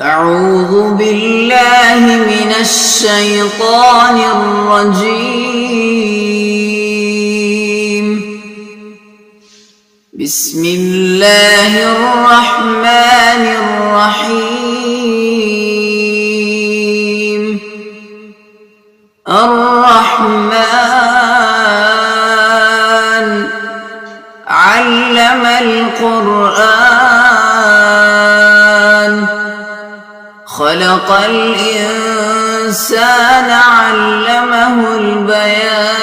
أعوذ بالله من الشيطان الرجيم. بسم الله الرحمن الرحيم. الرحمن علم القرآن، خلق الإنسان علمه البيان.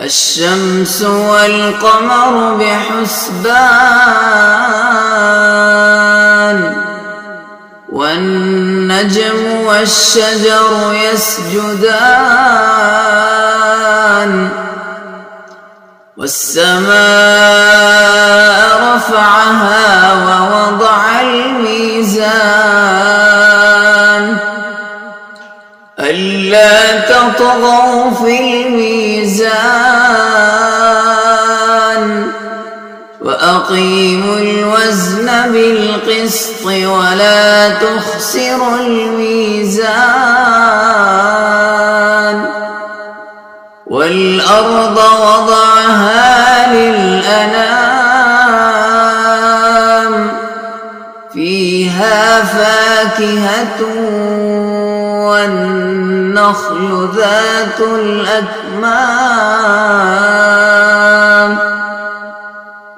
الشمس والقمر بحسبان، والنجم والشجر يسجدان. والسماء رفعها ووضع الميزان، ألا تطغوا في الميزان، وأقيموا الوزن بالقسط ولا تخسروا الميزان. والأرض وضعها للأنام، فيها فاكهة والنخل ذات الأكمام،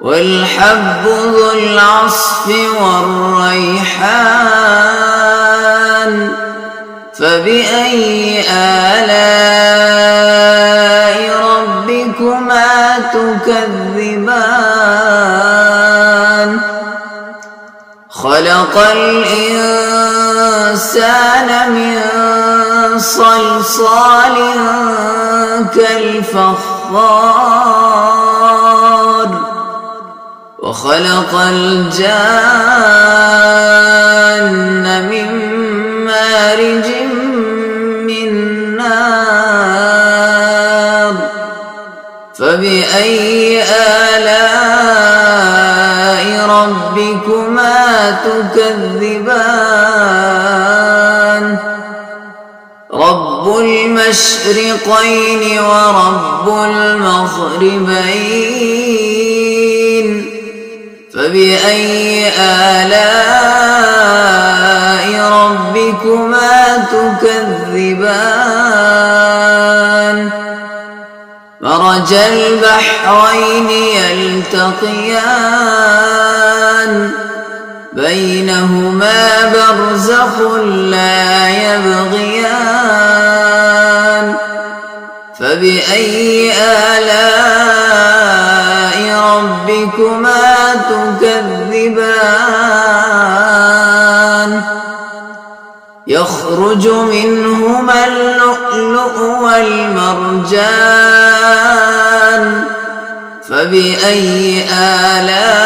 والحب ذو العصف والريحان. فبأي آلاء ربكما تكذبان؟ خلق الإنسان من صلصال كالفخار، وخلق الجان من مارج من نار. فبأي آلاء ربكما تكذبان؟ رب المشرقين ورب المغربين، فبأي آلاء ربكما تكذبان؟ مرج البحرين يلتقيان، بينهما برزخ لا يبغيان. فبأي آلاء ربكما تكذبان؟ يخرج منهما اللؤلؤ والمرجان، فبأي آلاء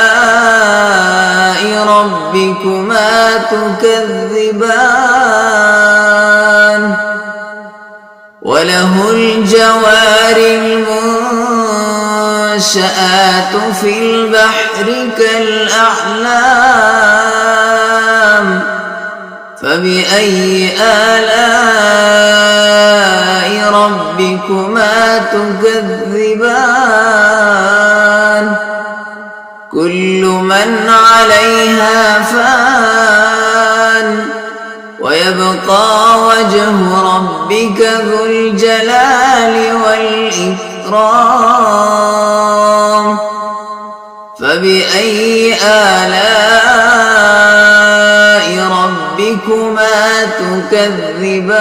ربكما تكذبان؟ وله الجوار المنشآت في البحر كالأعلام، فبأي آلاء ربكما تكذبان؟ كل من عليها فان، ويبقى وجه ربك ذو الجلال والإكرام. فبأي آلاء ربكما تكذبان؟